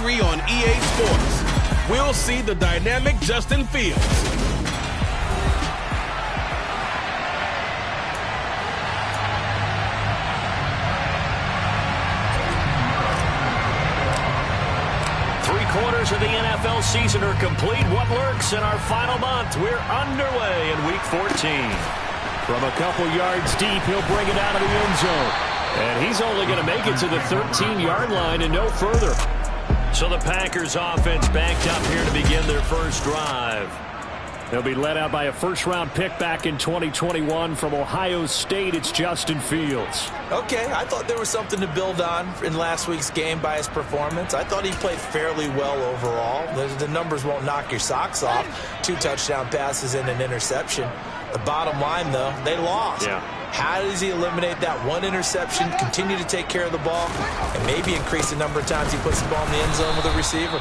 free on EA Sports. We'll see the dynamic Justin Fields. Three-quarters of the NFL season are complete. What lurks in our final month? We're underway in Week 14. From a couple yards deep, he'll bring it out of the end zone. And he's only going to make it to the 13-yard line and no further. So the Packers offense backed up here to begin their first drive. They'll be led out by a first-round pick back in 2021 from Ohio State. It's Justin Fields. Okay, I thought there was something to build on in last week's game by his performance. I thought he played fairly well overall. The numbers won't knock your socks off. 2 touchdown passes and an interception. The bottom line, though, they lost. Yeah. How does he eliminate that one interception, continue to take care of the ball, and maybe increase the number of times he puts the ball in the end zone with a receiver?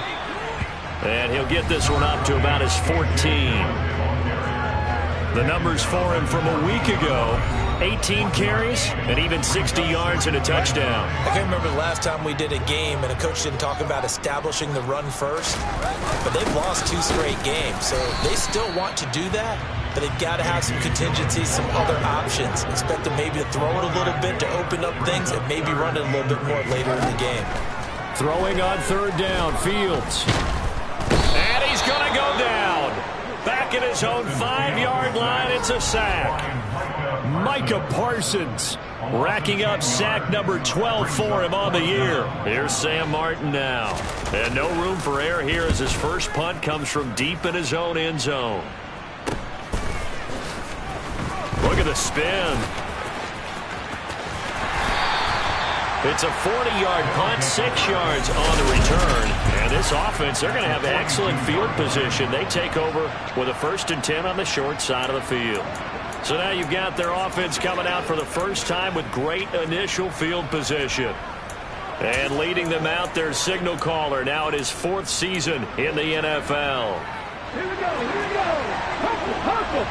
And he'll get this one up to about his 14. The numbers for him from a week ago: 18 carries and even 60 yards and a touchdown. I can't remember the last time we did a game and a coach didn't talk about establishing the run first. But they've lost 2 straight games, so they still want to do that. But they've got to have some contingencies, some other options. Expect them maybe to throw it a little bit to open up things and maybe run it a little bit more later in the game. Throwing on third down, Fields. And he's going to go down. Back at his own 5-yard line, it's a sack. Micah Parsons racking up sack number 12 for him on the year. Here's Sam Martin now. And no room for error here as his first punt comes from deep in his own end zone. Look at the spin. It's a 40-yard punt, 6 yards on the return. And this offense, they're going to have excellent field position. They take over with a 1st and 10 on the short side of the field. So now you've got their offense coming out for the first time with great initial field position. And leading them out, their signal caller, now in his 4th season in the NFL. Here we go, here we go. Hustle, hustle.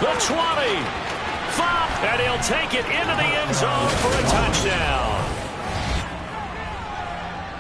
The 20, 5, and he'll take it into the end zone for a touchdown.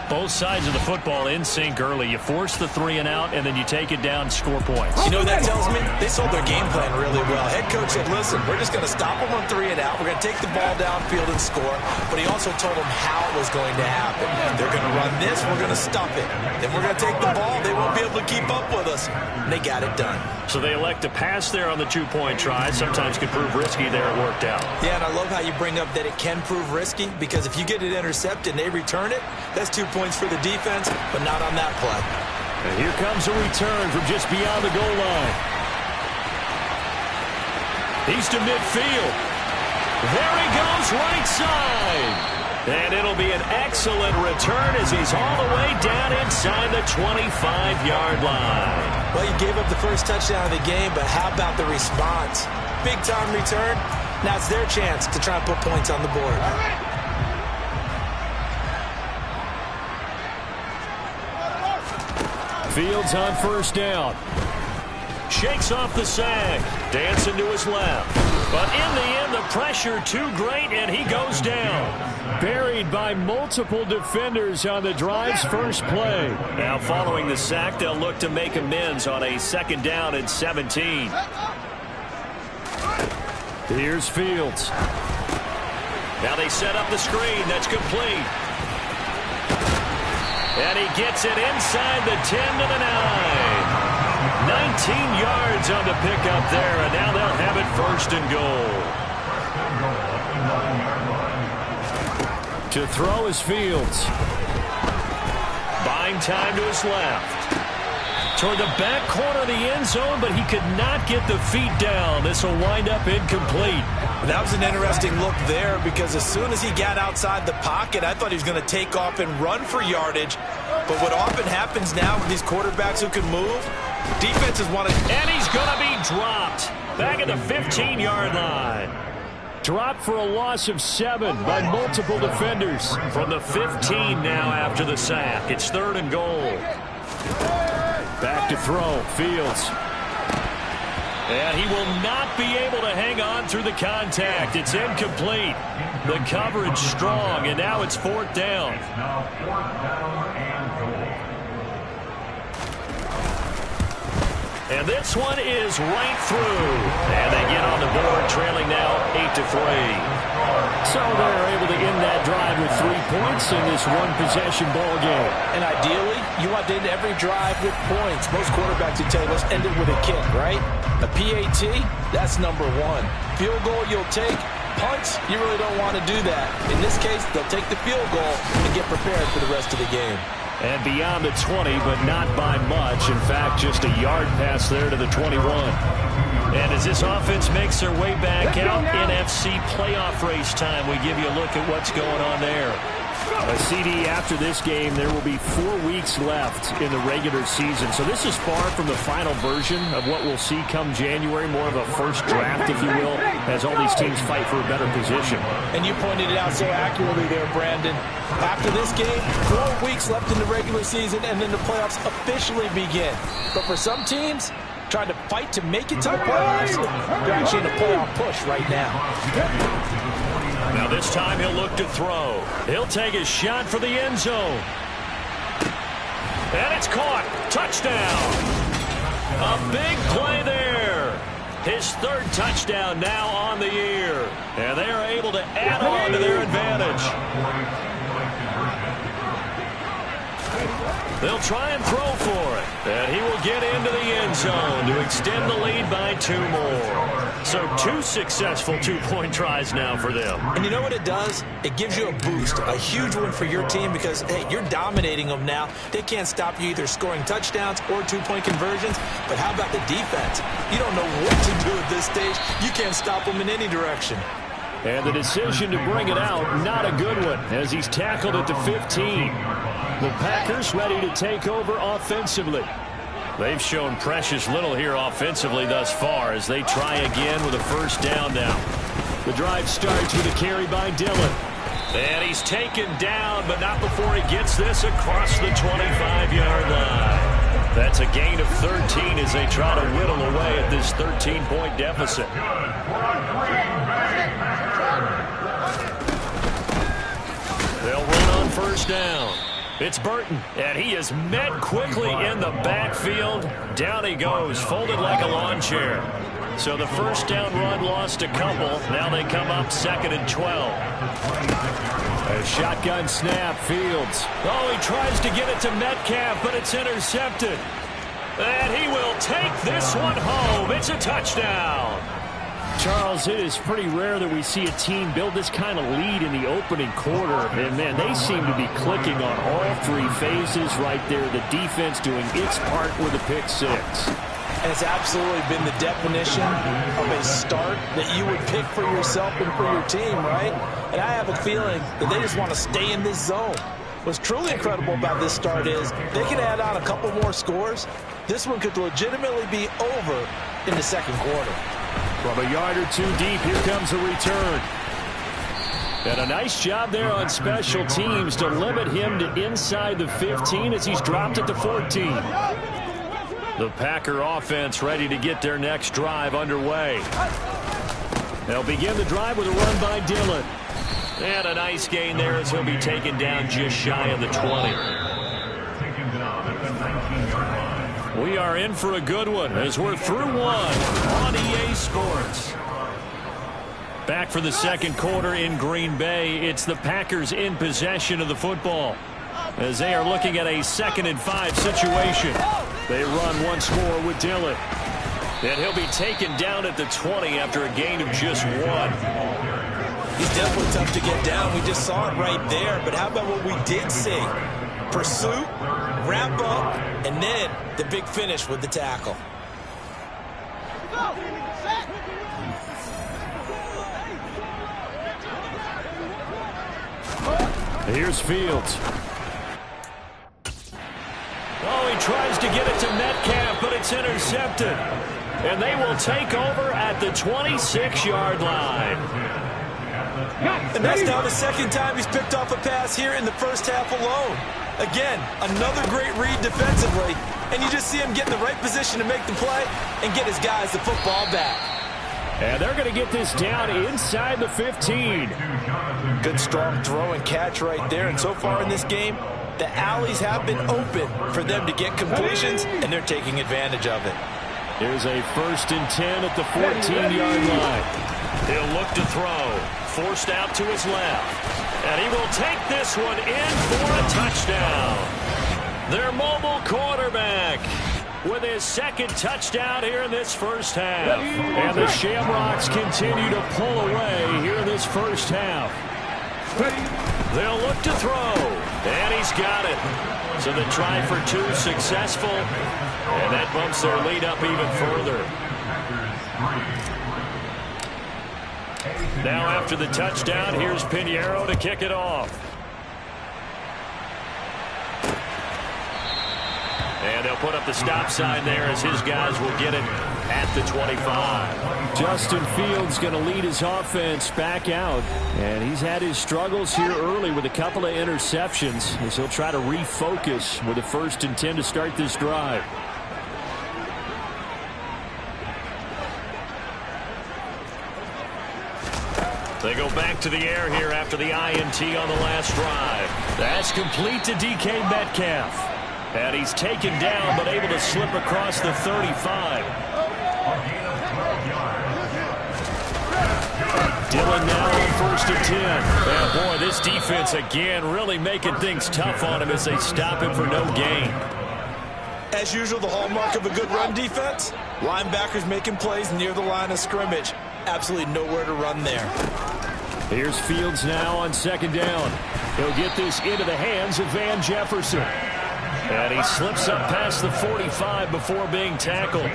Both sides of the football in sync early. You force the 3 and out, and then you take it down, score points. You know what that tells me? They sold their game plan really well. Head coach said, listen, we're just going to stop them on 3 and out. We're going to take the ball downfield and score. But he also told them how it was going to happen. They're going to run this. We're going to stop it. Then we're going to take the ball. They won't be able to keep up with us. And they got it done. So they elect to pass there on the 2-point try. Sometimes could prove risky. There it worked out. Yeah, and I love how you bring up that it can prove risky, because if you get it intercepted and they return it, that's 2 points for the defense, but not on that play. And here comes a return from just beyond the goal line. He's to midfield. There he goes, right side. And it'll be an excellent return as he's all the way down inside the 25-yard line. Well, you gave up the first touchdown of the game, but how about the response? Big-time return. Now it's their chance to try and put points on the board. Fields on first down. Shakes off the sack. Dancing to his left. But in the end, the pressure too great, and he goes down. Buried by multiple defenders on the drive's first play. Now following the sack, they'll look to make amends on a 2nd down and 17. Here's Fields. Now they set up the screen. That's complete. And he gets it inside the 10 to the 9. 19 yards on the pickup there, and now they'll have it 1st and goal. To throw is Fields. Buying time to his left. Toward the back corner of the end zone, but he could not get the feet down. This will wind up incomplete. That was an interesting look there, because as soon as he got outside the pocket, I thought he was going to take off and run for yardage. But what often happens now with these quarterbacks who can move, defenses want to... And he's going to be dropped back at the 15-yard line. Dropped for a loss of 7 by multiple defenders. From the 15 now after the sack. It's 3rd and goal. Back to throw, Fields. And he will not be able to through the contact. It's incomplete. The coverage strong, and now it's 4th down. And this one is right through. And they get on the board, trailing now 8-3. So they're able to end that drive with 3 points in this one-possession ball game. And ideally, you want to end every drive with points. Most quarterbacks would tell you, let's end it with a kick, right? A PAT, that's number 1. Field goal you'll take. Punts, you really don't want to do that. In this case, they'll take the field goal and get prepared for the rest of the game. And beyond the 20, but not by much. In fact, just a yard pass there to the 21. And as this offense makes their way back out, NFC playoff race time, we give you a look at what's going on there. A CD after this game, there will be 4 weeks left in the regular season. So this is far from the final version of what we'll see come January, more of a first draft, if you will, as all these teams fight for a better position. And you pointed it out so accurately there, Brandon. After this game, 4 weeks left in the regular season, and then the playoffs officially begin. But for some teams, trying to fight to make it to the playoffs, they're actually in a playoff push right now. Now this time he'll look to throw. He'll take his shot for the end zone. And it's caught. Touchdown. A big play there. His 3rd touchdown now on the year. And they are able to add on to their advantage. They'll try and throw for it. And he will get into the end zone to extend the lead by 2 more. So 2 successful 2-point tries now for them. And you know what it does? It gives you a boost, a huge one for your team because, hey, you're dominating them now. They can't stop you either scoring touchdowns or 2-point conversions. But how about the defense? You don't know what to do at this stage. You can't stop them in any direction. And the decision to bring it out, not a good one, as he's tackled at the 15. The Packers ready to take over offensively. They've shown precious little here offensively thus far as they try again with a first down now. The drive starts with a carry by Dillon. And he's taken down, but not before he gets this across the 25-yard line. That's a gain of 13 as they try to whittle away at this 13-point deficit. They'll run on first down. It's Burton, and he is met quickly in the backfield. Down he goes, folded like a lawn chair. So the first down run lost a couple. Now they come up 2nd and 12. A shotgun snap, Fields. Oh, he tries to get it to Metcalf, but it's intercepted. And he will take this one home. It's a touchdown. Charles, it is pretty rare that we see a team build this kind of lead in the opening quarter. And, man, they seem to be clicking on all 3 phases right there. The defense doing its part with a pick 6. And it's absolutely been the definition of a start that you would pick for yourself and for your team, right? And I have a feeling that they just want to stay in this zone. What's truly incredible about this start is they can add on a couple more scores. This one could legitimately be over in the 2nd quarter. From a yard or 2 deep, here comes a return. And a nice job there on special teams to limit him to inside the 15 as he's dropped it to 14. The Packer offense ready to get their next drive underway. They'll begin the drive with a run by Dillon. And a nice gain there as he'll be taken down just shy of the 20. We are in for a good one as we're through one on EA Sports. Back for the 2nd quarter in Green Bay. It's the Packers in possession of the football as they are looking at a 2nd and 5 situation. They run once more with Dillon. And he'll be taken down at the 20 after a gain of just 1. He's definitely tough to get down. We just saw it right there. But how about what we did see? Pursuit, wrap up, and then the big finish with the tackle. Here's Fields. Oh, he tries to get it to Metcalf, but it's intercepted. And they will take over at the 26-yard line. And that's now the 2nd time he's picked off a pass here in the first half alone. Again, another great read defensively, and you just see him get in the right position to make the play and get his guys the football back. And they're going to get this down inside the 15. Good strong throw and catch right there. And so far in this game, the alleys have been open for them to get completions, and they're taking advantage of it. Here's a 1st and 10 at the 14-yard line. He'll look to throw. Forced out to his left. And he will take this one in for a touchdown. Their mobile quarterback with his 2nd touchdown here in this first half. And the Shamrocks continue to pull away here in this first half. They'll look to throw. And he's got it. So the try for 2 successful. And that bumps their lead up even further. Now after the touchdown, here's Pinheiro to kick it off. And they'll put up the stop sign there as his guys will get it at the 25. Justin Fields going to lead his offense back out. And he's had his struggles here early with a couple of interceptions as he'll try to refocus with a 1st and 10 to start this drive. They go back to the air here after the INT on the last drive. That's complete to DK Metcalf. And he's taken down but able to slip across the 35. Dillon now on 1st and 10. And boy, this defense again really making things tough on him as they stop him for no gain. As usual, the hallmark of a good run defense, linebackers making plays near the line of scrimmage. Absolutely nowhere to run there. Here's Fields now on 2nd down. He'll get this into the hands of Van Jefferson. And he slips up past the 45 before being tackled.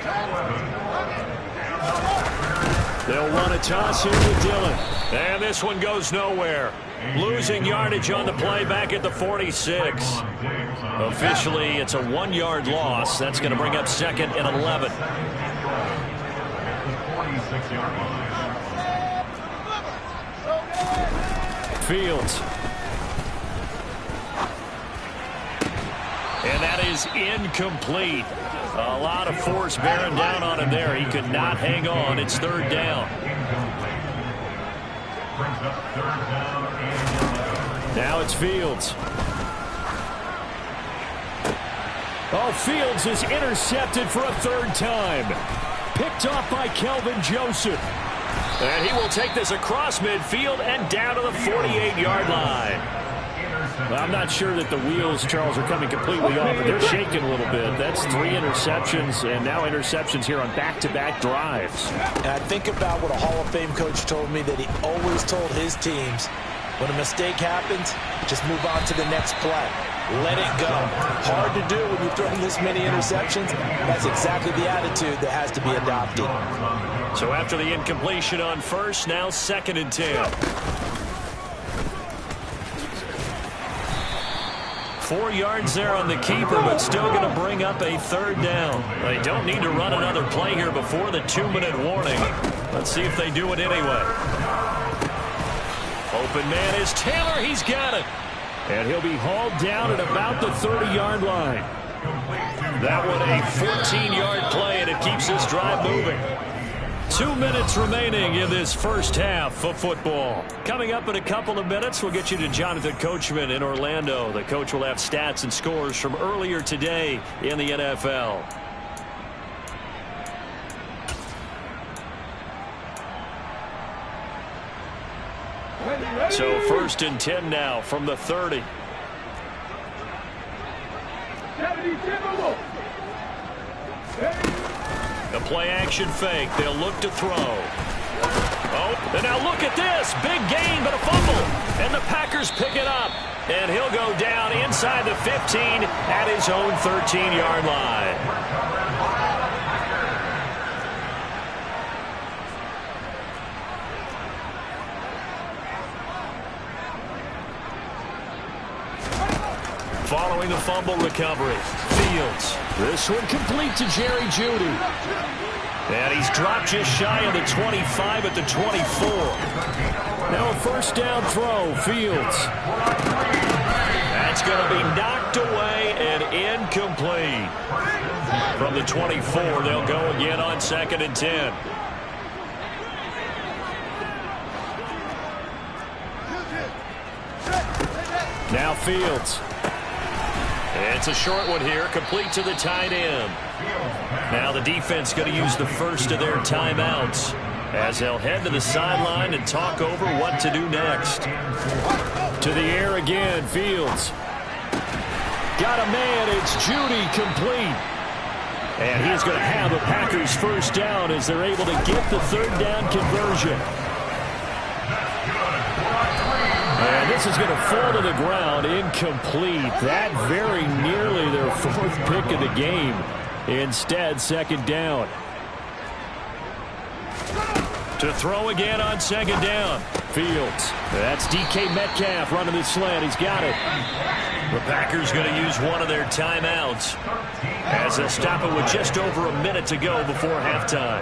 They'll run a toss here with Dillon. And this one goes nowhere. Losing yardage on the play back at the 46. Officially, it's a 1-yard loss. That's going to bring up 2nd and 11. Fields. And that is incomplete. A lot of force bearing down on him there. He could not hang on. It's 3rd down. Now it's Fields. Oh, Fields is intercepted for a 3rd time. Picked off by Kelvin Joseph. And he will take this across midfield and down to the 48-yard line. Well, I'm not sure that the wheels, Charles, are coming completely off, but they're shaking a little bit. That's 3 interceptions, and now interceptions here on back-to-back drives. And I think about what a Hall of Fame coach told me, that he always told his teams, when a mistake happens, just move on to the next play. Let it go. Hard to do when you're throwing this many interceptions. That's exactly the attitude that has to be adopted. So after the incompletion on 1st, now 2nd and 10. 4 yards there on the keeper, but still going to bring up a 3rd down. They don't need to run another play here before the 2-minute warning. Let's see if they do it anyway. Open man is Taylor. He's got it. And he'll be hauled down at about the 30-yard line. That one a 14-yard play, and it keeps this drive moving. 2 minutes remaining in this first half of football. Coming up in a couple of minutes, we'll get you to Jonathan Coachman in Orlando. The coach will have stats and scores from earlier today in the NFL. So 1st and 10 now from the 30. The play action fake. They'll look to throw. Oh, and now look at this. Big gain, but a fumble. And the Packers pick it up. And he'll go down inside the 15 at his own 13-yard line. Following the fumble recovery, Fields. This one complete to Jerry Jeudy. And he's dropped just shy of the 25 at the 24. Now a 1st down throw, Fields. That's going to be knocked away and incomplete. From the 24, they'll go again on 2nd and 10. Now Fields. It's a short one here, complete to the tight end. Now the defense going to use the first of their timeouts as they'll head to the sideline and talk over what to do next. To the air again, Fields. Got a man, it's Judy, complete. And he's going to have a Packers first down as they're able to get the third down conversion. And this is going to fall to the ground, incomplete. That very nearly their fourth pick of the game. Instead, second down. To throw again on second down. Fields. That's DK Metcalf running the slant. He's got it. The Packers going to use one of their timeouts as they'll stop it with just over a minute to go before halftime.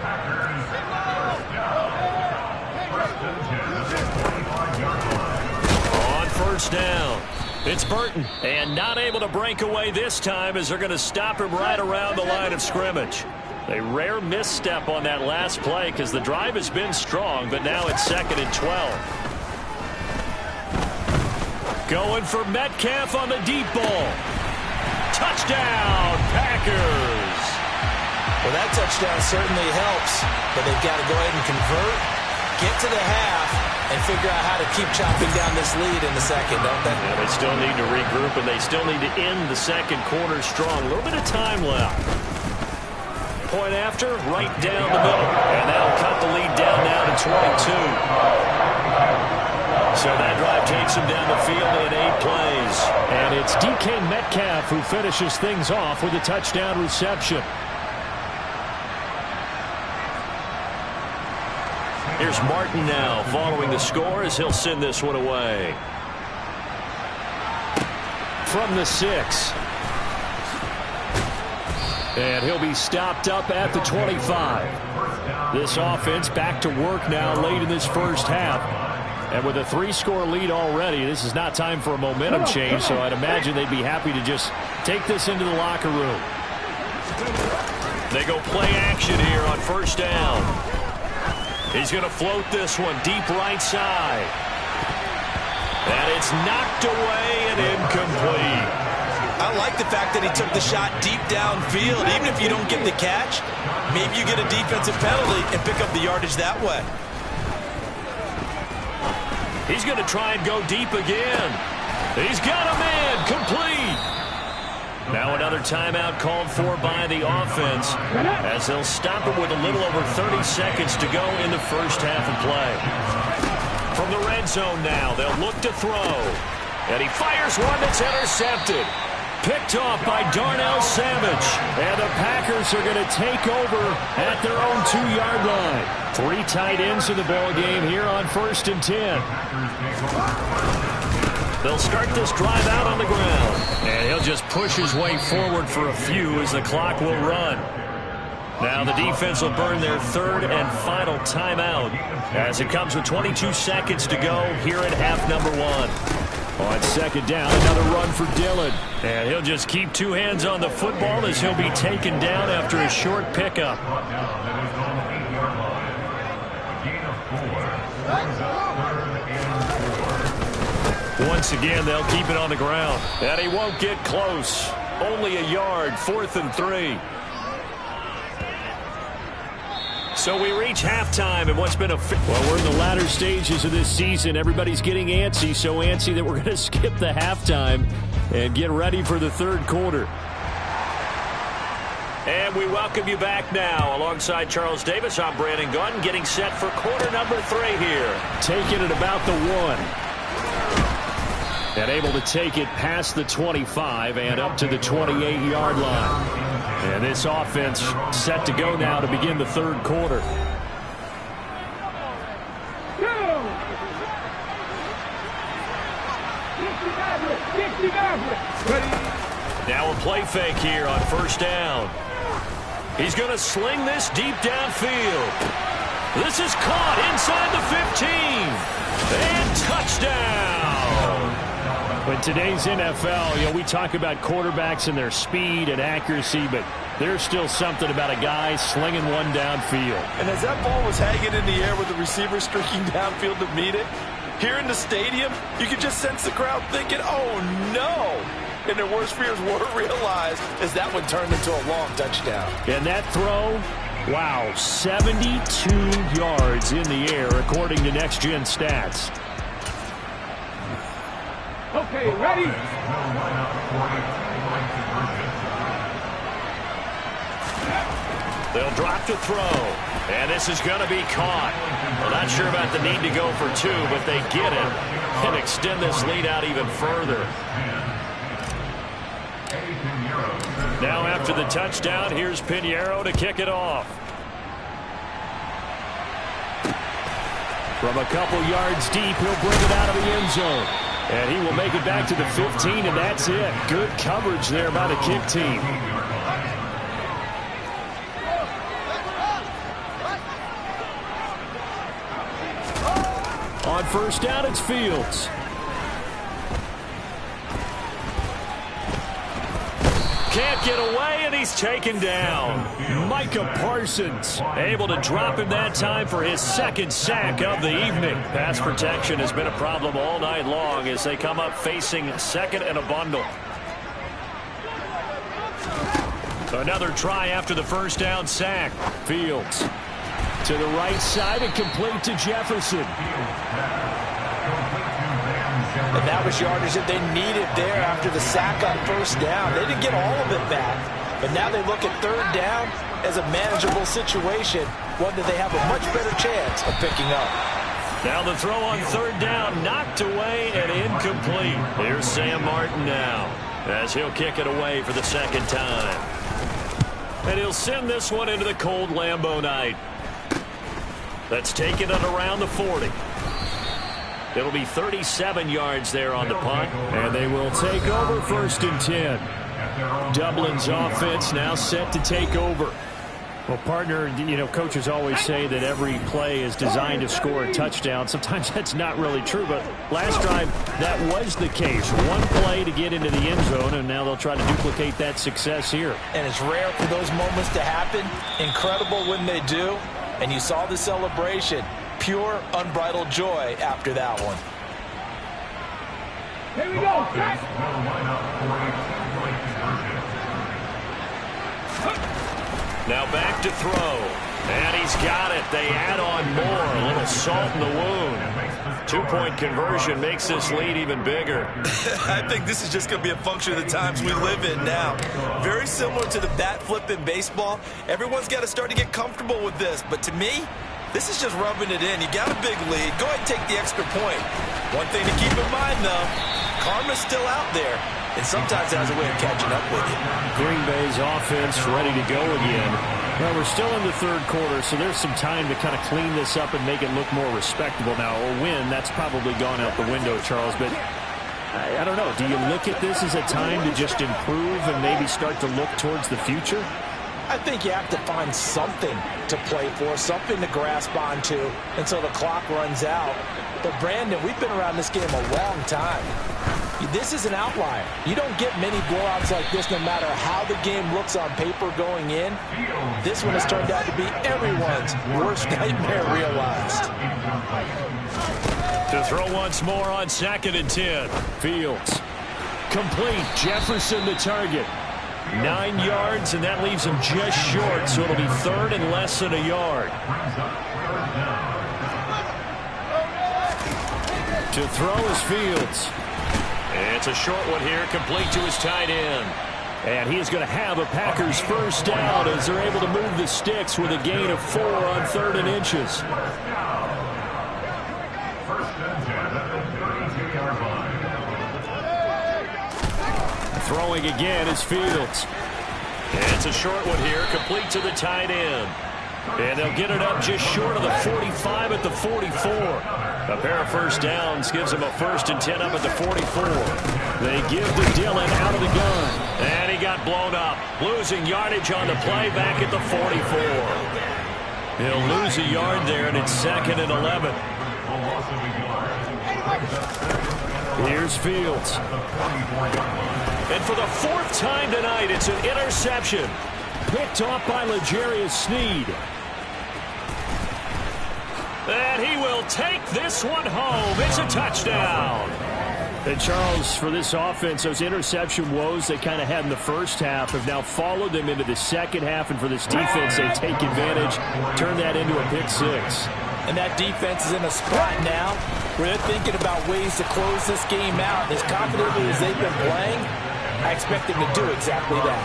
On first down, it's Burton. And not able to break away this time as they're going to stop him right around the line of scrimmage. A rare misstep on that last play because the drive has been strong, but now it's 2nd and 12. Going for Metcalf on the deep ball. Touchdown, Packers. Well, that touchdown certainly helps, but they've got to go ahead and convert, get to the half, and figure out how to keep chopping down this lead in the second, don't they? Yeah, they still need to regroup, and they still need to end the second quarter strong. A little bit of time left. Point after, right down the middle. And that'll cut the lead down now to 22. So that drive takes him down the field in 8 plays. And it's DK Metcalf who finishes things off with a touchdown reception. Here's Martin now following the score as he'll send this one away. From the 6. And he'll be stopped up at the 25. This offense back to work now late in this first half. And with a 3-score lead already, this is not time for a momentum change, so I'd imagine they'd be happy to just take this into the locker room. They go play action here on first down. He's going to float this one deep right side. And it's knocked away and incomplete. I like the fact that he took the shot deep downfield. Even if you don't get the catch, maybe you get a defensive penalty and pick up the yardage that way. He's going to try and go deep again. He's got a man, complete. Now another timeout called for by the offense as they'll stop it with a little over 30 seconds to go in the first half of play. From the red zone now, they'll look to throw. And he fires one that's intercepted. Picked off by Darnell Savage. And the Packers are going to take over at their own 2-yard line. 3 tight ends in the ball game here on 1st and 10. They'll start this drive out on the ground. And he'll just push his way forward for a few as the clock will run. Now the defense will burn their 3rd and final timeout as it comes with 22 seconds to go here at half number 1. On second down, another run for Dillon. And he'll just keep 2 hands on the football as he'll be taken down after a short pickup. Once again, they'll keep it on the ground. And he won't get close. Only a yard, 4th and 3. So we reach halftime and what's been a... Well, we're in the latter stages of this season. Everybody's getting antsy, so antsy that we're going to skip the halftime and get ready for the 3rd quarter. And we welcome you back now. Alongside Charles Davis, I'm Brandon Gunn, getting set for quarter number 3 here. Taking it about the 1. And able to take it past the 25 and up to the 28-yard line. And this offense set to go now to begin the 3rd quarter. Now a play fake here on first down. He's going to sling this deep downfield. This is caught inside the 15. And touchdown. In today's NFL, we talk about quarterbacks and their speed and accuracy, but there's still something about a guy slinging one downfield. And as that ball was hanging in the air with the receiver streaking downfield to meet it, Here in the stadium, you can just sense the crowd thinking, oh, no. And their worst fears were realized as that one turned into a long touchdown. And that throw, wow, 72 yards in the air, according to Next Gen Stats. Okay, ready? They'll drop to throw. And this is going to be caught. Well, not sure about the need to go for two, but they get it and extend this lead out even further. Now after the touchdown, here's Pinheiro to kick it off. From a couple yards deep, he'll bring it out of the end zone. And he will make it back to the 15, and that's it. Good coverage there by the kick team. On first down, it's Fields. Can't get away, and he's taken down. Micah Parsons able to drop him that time for his second sack of the evening. Pass protection has been a problem all night long as they come up facing second and a bundle. Another try after the first down sack. Fields to the right side and complete to Jefferson. And that was yardage that they needed there after the sack on first down. They didn't get all of it back, but now they look at third down as a manageable situation, one that they have a much better chance of picking up. Now the throw on third down, knocked away and incomplete. Here's Sam Martin now as he'll kick it away for the second time. And he'll send this one into the cold Lambeau night. That's taken it around the 40. It'll be 37 yards there on the punt, and they will take over first and 10. Dublin's offense now set to take over. Well, partner, you know, coaches always say that every play is designed to score a touchdown. Sometimes that's not really true, but last drive, that was the case. One play to get into the end zone, and now they'll try to duplicate that success here. And it's rare for those moments to happen. Incredible when they do. And you saw the celebration. Pure, unbridled joy after that one. Here we go. Now back to throw. And he's got it. They add on more. A little salt in the wound. 2-point conversion makes this lead even bigger. I think this is just going to be a function of the times we live in now. Very similar to the bat flip in baseball. Everyone's got to start to get comfortable with this. But to me, this is just rubbing it in. You got a big lead. Go ahead and take the extra point. One thing to keep in mind, though, karma's still out there. And sometimes it has a way of catching up with you. Green Bay's offense ready to go again. Well, we're still in the third quarter, so there's some time to kind of clean this up and make it look more respectable. Now, a win, that's probably gone out the window, Charles, but I don't know. Do you look at this as a time to just improve and maybe start to look towards the future? I think you have to find something to play for, something to grasp onto until the clock runs out. But, Brandon, we've been around this game a long time. This is an outlier. You don't get many blowouts like this no matter how the game looks on paper going in. This one has turned out to be everyone's worst nightmare realized. To throw once more on second and 10. Fields. Complete. Jefferson the target. 9 yards, and that leaves him just short, so it'll be third and less than a yard. To throw is Fields. It's a short one here, complete to his tight end. And he is going to have a Packers first down as they're able to move the sticks with a gain of 4 on third and inches. Throwing again is Fields. It's a short one here, complete to the tight end. And they'll get it up just short of the 45 at the 44. A pair of first downs gives them a first and 10 up at the 44. They give to Dillon out of the gun. And he got blown up. Losing yardage on the play back at the 44. He'll lose a yard there, and it's second and 11. Here's Fields. And for the fourth time tonight, it's an interception. Picked off by L'Jarius Sneed. And he will take this one home. It's a touchdown. And Charles, for this offense, those interception woes they kind of had in the first half have now followed them into the second half. And for this defense, they take advantage, turn that into a pick six. And that defense is in a spot now where they're thinking about ways to close this game out. As confidently as they've been playing, I expect them to do exactly that.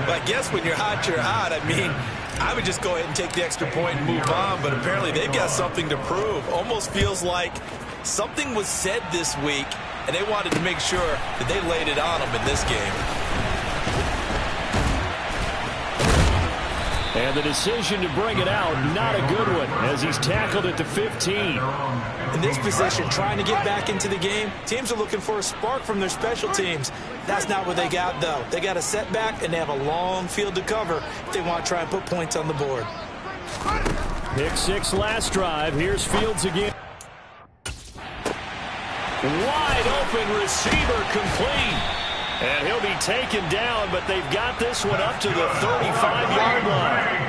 But I guess when you're hot, you're hot. I mean, I would just go ahead and take the extra point and move on, but apparently they've got something to prove. Almost feels like something was said this week, and they wanted to make sure that they laid it on them in this game. And the decision to bring it out, not a good one, as he's tackled at the 15. In this position, trying to get back into the game, teams are looking for a spark from their special teams. That's not what they got, though. They got a setback, and they have a long field to cover if they want to try and put points on the board. Pick six last drive. Here's Fields again. Wide open receiver complete. And he'll be taken down, but they've got this one up to the 35-yard line.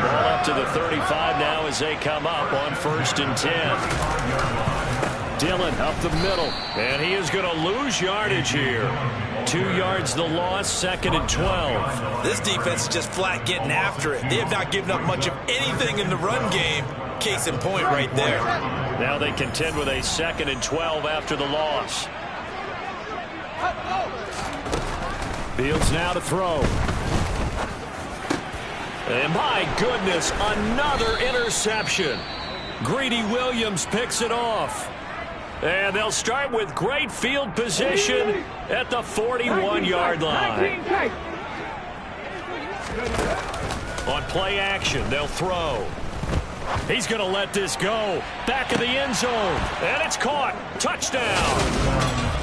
Ball up to the 35 now as they come up on 1st and 10. Dillon up the middle, and he is going to lose yardage here. 2 yards the loss, 2nd and 12. This defense is just flat getting after it. They have not given up much of anything in the run game. Case in point right there. Now they contend with a 2nd and 12 after the loss. Fields now to throw. And my goodness, another interception. Greedy Williams picks it off. And they'll start with great field position at the 41-yard line. On play action, they'll throw. He's going to let this go. Back of the end zone. And it's caught. Touchdown.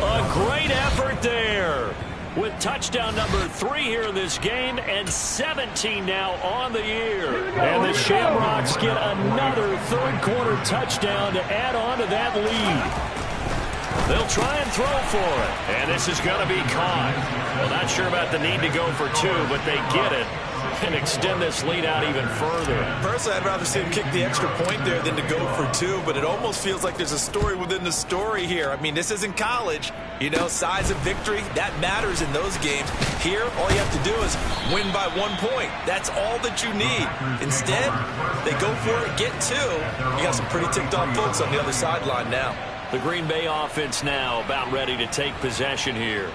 A great effort there. With touchdown number 3 here in this game and 17 now on the year. And the Shamrocks get another third-quarter touchdown to add on to that lead. They'll try and throw for it. And this is going to be caught. Well, not sure about the need to go for 2, but they get it and extend this lead out even further. Personally, I'd rather see him kick the extra point there than to go for 2, but it almost feels like there's a story within the story here. I mean, this isn't college. You know, size of victory, that matters in those games. Here, all you have to do is win by 1 point. That's all that you need. Instead, they go for it, get 2. You got some pretty ticked-off folks on the other sideline now. The Green Bay offense now about ready to take possession here.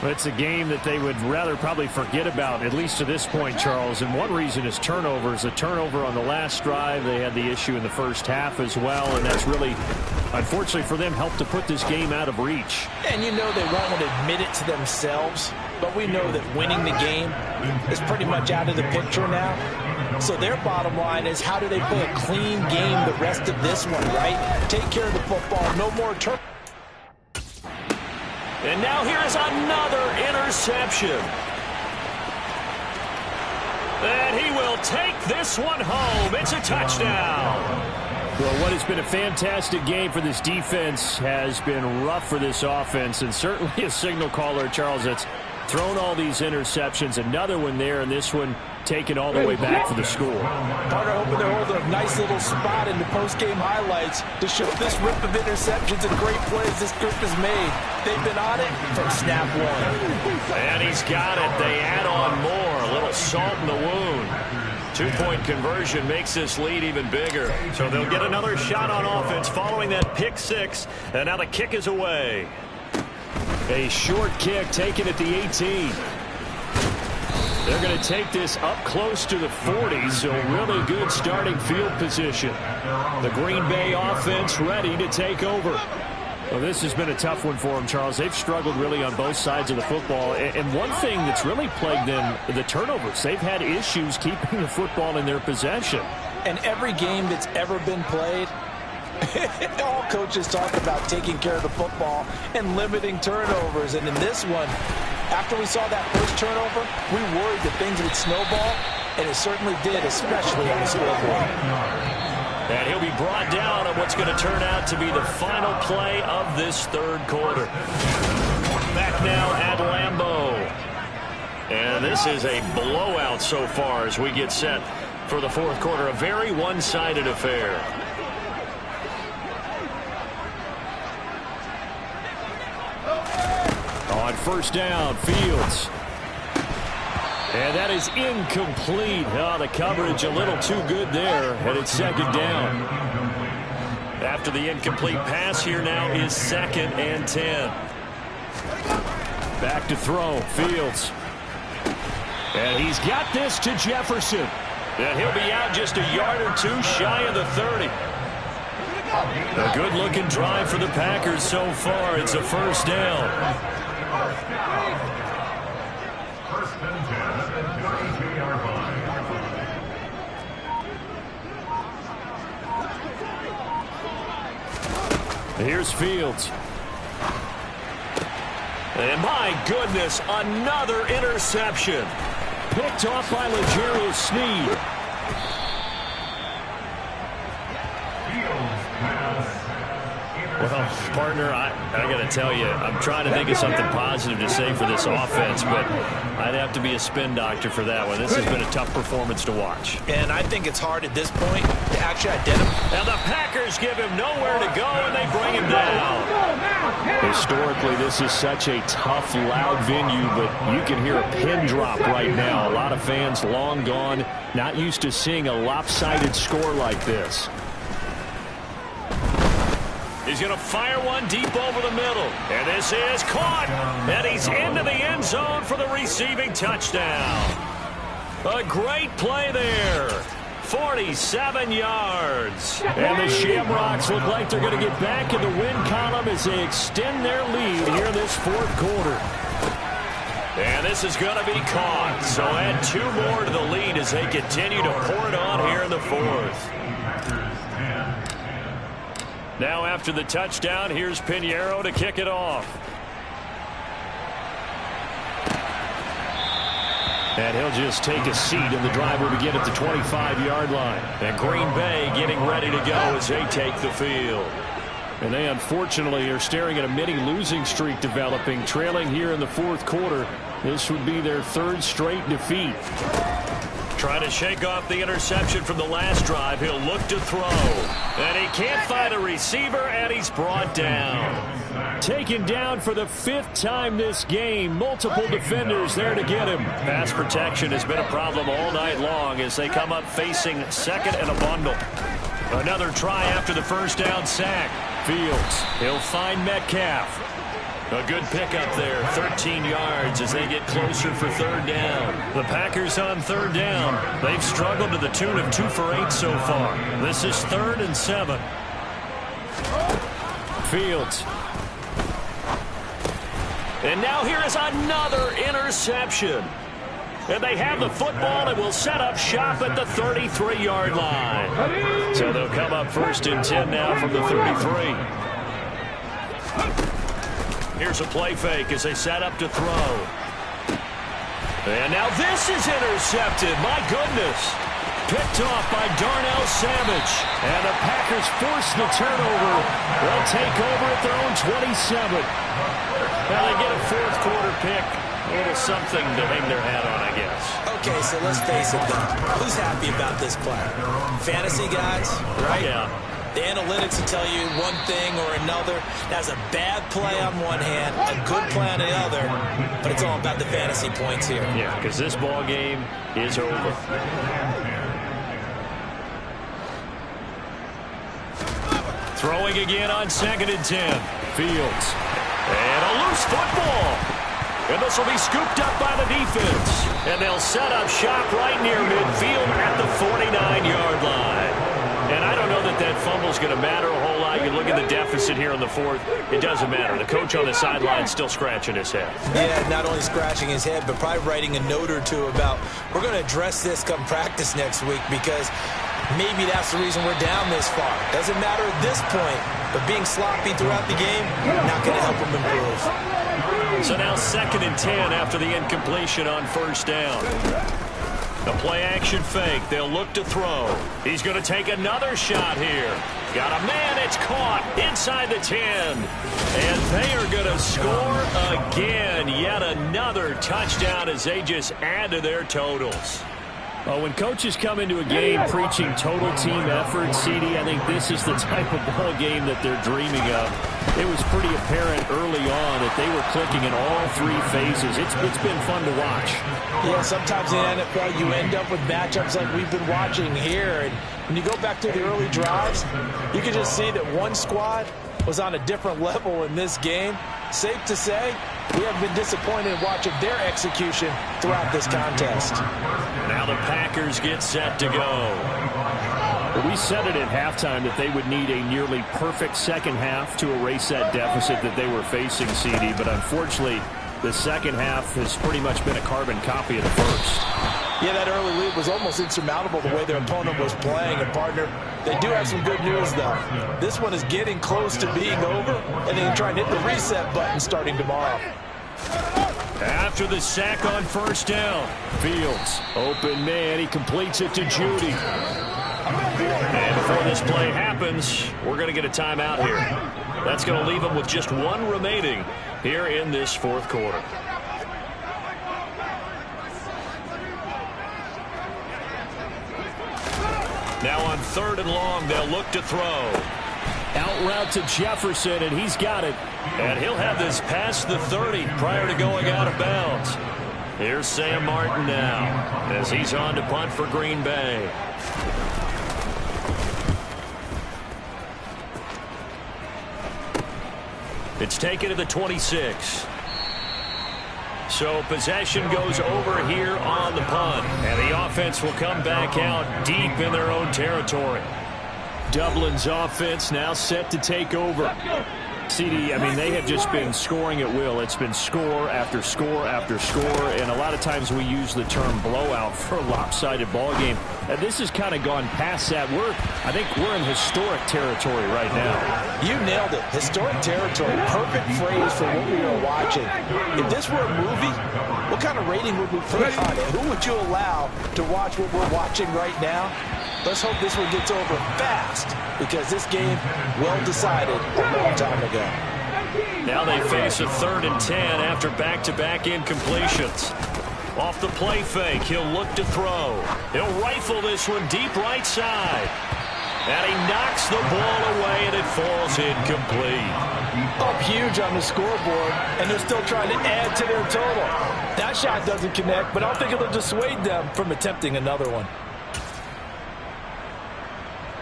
Well, it's a game that they would rather probably forget about, at least to this point, Charles. And one reason is turnovers. A turnover on the last drive. They had the issue in the first half as well. And that's really, unfortunately for them, helped to put this game out of reach. And you know they won't want to admit it to themselves. But we know that winning the game is pretty much out of the picture now. So their bottom line is, how do they play a clean game the rest of this one, right? Take care of the football. No more turnovers. And now here's another interception. And he will take this one home. It's a touchdown. Well, what has been a fantastic game for this defense has been rough for this offense, and certainly a signal caller, Charles, that's thrown all these interceptions. Another one there, and this one taken all the way back for the score. Carter hoping they're holding a nice little spot in the post-game highlights to show this rip of interceptions and great plays this group has made. They've been on it from snap 1. And he's got it. They add on more. A little salt in the wound. 2-point conversion makes this lead even bigger. So they'll get another shot on offense following that pick 6. And now the kick is away. A short kick taken at the 18. They're going to take this up close to the 40, so really good starting field position. The Green Bay offense ready to take over. Well, this has been a tough one for them, Charles. They've struggled really on both sides of the football. And one thing that's really plagued them, the turnovers. They've had issues keeping the football in their possession. And every game that's ever been played, all coaches talk about taking care of the football and limiting turnovers. And in this one, after we saw that first turnover, we worried that things would snowball, and it certainly did, especially on the scoreboard. And he'll be brought down on what's going to turn out to be the final play of this third quarter. Back now at Lambeau. And this is a blowout so far as we get set for the fourth quarter. A very one-sided affair. first down. Fields. And that is incomplete. Oh, the coverage a little too good there, and it's second down. After the incomplete pass, here now is 2nd and 10. Back to throw. Fields. And he's got this to Jefferson. And he'll be out just a yard or two shy of the 30. A good-looking drive for the Packers so far. It's a first down. Here's Fields. And my goodness, another interception. Picked off by L'Jarius Sneed. Well, partner, I got to tell you, I'm trying to think of something positive to say for this offense, but I'd have to be a spin doctor for that one. This has been a tough performance to watch. And I think it's hard at this point to actually identify. And the Packers give him nowhere to go, and they bring him down. Historically, this is such a tough, loud venue, but you can hear a pin drop right now. A lot of fans long gone, not used to seeing a lopsided score like this. He's going to fire one deep over the middle. And this is caught. And he's into the end zone for the receiving touchdown. A great play there. 47 yards. And the Shamrocks look like they're going to get back in the win column as they extend their lead here this fourth quarter. And this is going to be caught. So add 2 more to the lead as they continue to pour it on here in the fourth. Now after the touchdown, here's Pinheiro to kick it off. And he'll just take a seat, and the drive will begin at the 25-yard line. And Green Bay getting ready to go as they take the field. And they unfortunately are staring at a mini-losing streak developing, trailing here in the fourth quarter. This would be their 3rd straight defeat. Trying to shake off the interception from the last drive. He'll look to throw. And he can't find a receiver, and he's brought down. Taken down for the 5th time this game. Multiple defenders there to get him. Pass protection has been a problem all night long as they come up facing 2nd and a bundle. Another try after the first down sack. Fields. He'll find Metcalf. A good pickup there, 13 yards as they get closer for 3rd down. The Packers on 3rd down. They've struggled to the tune of 2 for 8 so far. This is 3rd and 7. Fields. And now here is another interception. And they have the football and will set up shop at the 33-yard line. So they'll come up 1st and 10 now from the 33. Here's a play fake as they set up to throw. And now this is intercepted. My goodness. Picked off by Darnell Savage. And the Packers force the turnover. They'll take over at their own 27. Now they get a fourth quarter pick. A little something to hang their hat on, I guess. Okay, so let's face it, though. Who's happy about this play? Fantasy guys, right? Yeah. The analytics will tell you one thing or another. That's a bad play on one hand, a good play on the other, but it's all about the fantasy points here. Yeah, because this ball game is over. Throwing again on 2nd and 10. Fields. And a loose football. And this will be scooped up by the defense. And they'll set up shop right near midfield at the 49-yard line. And I don't know that that fumble is going to matter a whole lot. You look at the deficit here in the fourth. It doesn't matter. The coach on the sideline is still scratching his head. Yeah, not only scratching his head, but probably writing a note or two about we're going to address this come practice next week because maybe that's the reason we're down this far. Doesn't matter at this point, but being sloppy throughout the game, not going to help him improve. So now 2nd and 10 after the incompletion on 1st down. The play-action fake. They'll look to throw. He's going to take another shot here. Got a man. It's caught inside the 10. And they are going to score again. Yet another touchdown as they just add to their totals. Well, when coaches come into a game preaching total team effort, CD, I think this is the type of ball game that they're dreaming of. It was pretty apparent early on that they were clicking in all three phases. It's been fun to watch. Yeah, sometimes in the NFL you end up with matchups like we've been watching here. And when you go back to the early drives, you can just see that one squad was on a different level in this game. Safe to say, we have been disappointed in watching their execution throughout this contest. Now the Packers get set to go. We said it at halftime that they would need a nearly perfect second half to erase that deficit that they were facing, CD. But unfortunately, the second half has pretty much been a carbon copy of the first. Yeah, that early lead was almost insurmountable the way their opponent was playing. And, partner, they do have some good news, though. This one is getting close to being over, and they can try and hit the reset button starting tomorrow. After the sack on first down, Fields, open man, he completes it to Judy. and before this play happens, we're going to get a timeout here. That's going to leave them with just one remaining here in this fourth quarter. Now on 3rd and long, they'll look to throw. Out route to Jefferson, and he's got it. And he'll have this past the 30 prior to going out of bounds. Here's Sam Martin now as he's on to punt for Green Bay. It's taken to the 26. So possession goes over here on the punt. And the offense will come back out deep in their own territory. Dublin's offense now set to take over. CD, I mean, they have just been scoring at will. It's been score after score after score, and a lot of times we use the term blowout for a lopsided ball game. And this has kind of gone past that. I think we're in historic territory right now. You nailed it. Historic territory. Perfect phrase for what we are watching. If this were a movie, what kind of rating would we put on it? Who would you allow to watch what we're watching right now? Let's hope this one gets over fast, because this game well decided a long time ago. Now they face a 3rd and 10 after back-to-back incompletions. Off the play fake, he'll look to throw. He'll rifle this one deep right side. And he knocks the ball away, and it falls incomplete. Up huge on the scoreboard, and they're still trying to add to their total. That shot doesn't connect, but I don't think it'll dissuade them from attempting another one.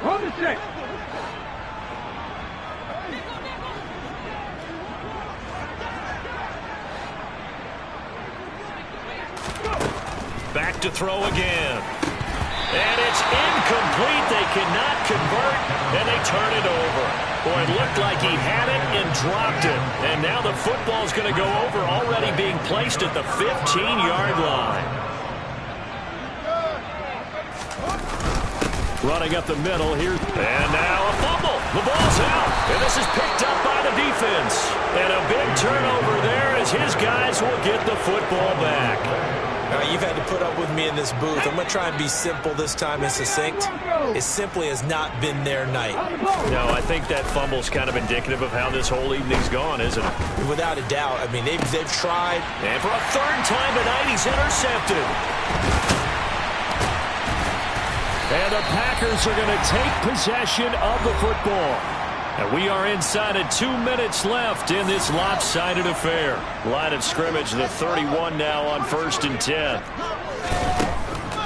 On the set. Back to throw again. And it's incomplete. They cannot convert, and they turn it over. Boy, it looked like he had it and dropped it. And now the football's going to go over, already being placed at the 15-yard line. Running up the middle here. And now a fumble. The ball's out. And this is picked up by the defense. And a big turnover there as his guys will get the football back. All right, you've had to put up with me in this booth. I'm going to try and be simple this time and succinct. It simply has not been their night. No, I think that fumble's kind of indicative of how this whole evening's gone, isn't it? Without a doubt. I mean, they've tried. And for a 3rd time tonight, he's intercepted. And the Packers are going to take possession of the football. And we are inside of 2 minutes left in this lopsided affair. Line of scrimmage, the 31 now on 1st and 10.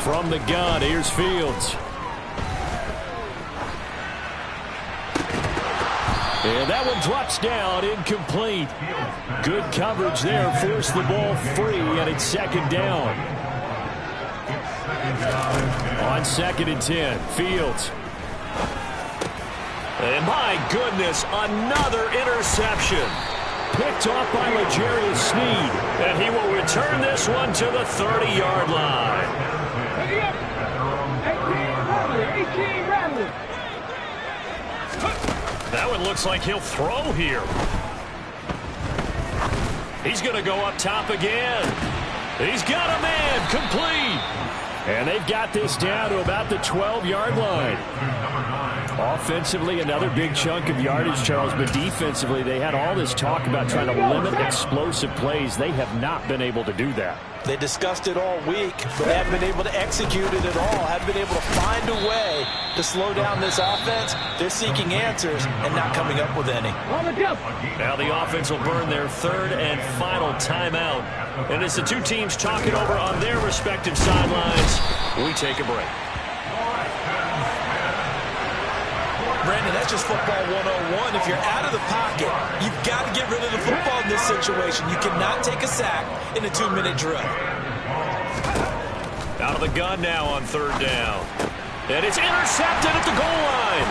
From the gun, here's Fields. And that one drops down, incomplete. Good coverage there, forced the ball free, and it's 2nd down. On 2nd and 10, Fields. And my goodness, another interception. Picked off by L'Jarius Sneed. And he will return this one to the 30-yard line. 18 Rattler. That one looks like he'll throw here. He's going to go up top again. He's got a man, complete. And they've got this down to about the 12-yard line. Offensively, another big chunk of yardage, Charles, but defensively, they had all this talk about trying to limit explosive plays. They have not been able to do that. They discussed it all week, but they haven't been able to execute it at all. Haven't been able to find a way to slow down this offense. They're seeking answers and not coming up with any. Now the offense will burn their third and final timeout. And as the two teams talk it over on their respective sidelines, we take a break. Brandon, that's just football 101. If you're out of the pocket, you've got to get rid of the football in this situation. You cannot take a sack in a 2-minute drill. Out of the gun now on third down. And it's intercepted at the goal line.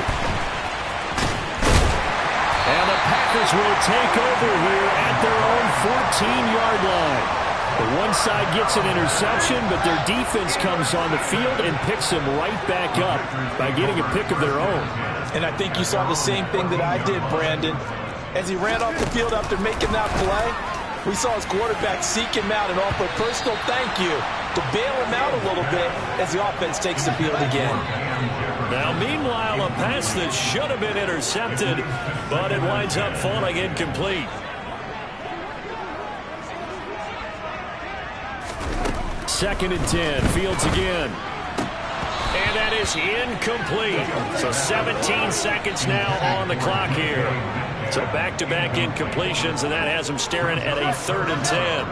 And the Packers will take over here at their own 14-yard line. The one side gets an interception, but their defense comes on the field and picks them right back up by getting a pick of their own. And I think you saw the same thing that I did, Brandon. As he ran off the field after making that play, we saw his quarterback seek him out and offer a personal thank you to bail him out a little bit as the offense takes the field again. Now, meanwhile, a pass that should have been intercepted, but it winds up falling incomplete. Second and 10, Fields again. And that is incomplete. So 17 seconds now on the clock here. So back-to-back incompletions, and that has him staring at a 3rd and 10.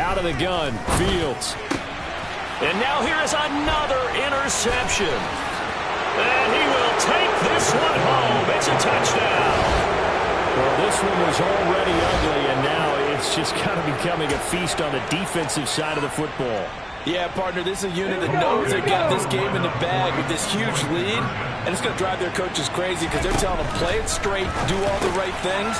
Out of the gun, Fields. And now here is another interception. And he will take this one home. It's a touchdown. Well, this one was already ugly, and now it's just kind of becoming a feast on the defensive side of the football. Yeah, partner, this is a unit that knows they're getting this game in the bag with this huge lead, and it's going to drive their coaches crazy because they're telling them play it straight, do all the right things.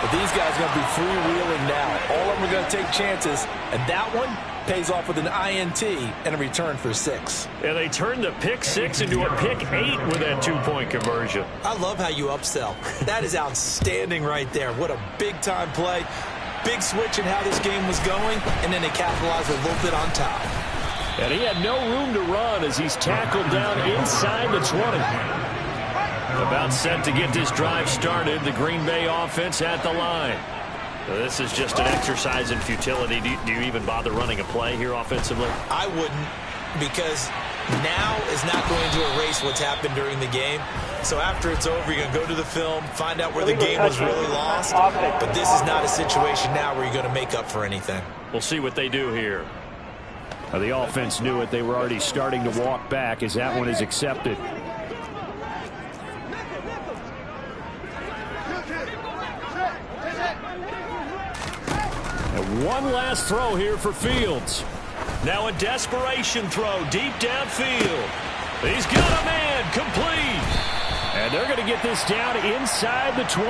But these guys are going to be freewheeling now. All of them are going to take chances, and that one pays off with an INT and a return for 6. And they turned the pick 6 into a pick 8 with that 2-point conversion. I love how you upsell. That is outstanding right there. What a big-time play. Big switch in how this game was going, and then they capitalized a little bit on top. And he had no room to run as he's tackled down inside the 20. About set to get this drive started, the Green Bay offense at the line. So this is just an exercise in futility. Do you even bother running a play here offensively? I wouldn't, because now is not going to erase what's happened during the game. So after it's over, you're going to go to the film, find out where the game was really lost. But this is not a situation now where you're going to make up for anything. We'll see what they do here. Now, the offense knew it. They were already starting to walk back as that one is accepted. And one last throw here for Fields. Now a desperation throw deep downfield. He's got a man complete. And they're going to get this down inside the 20.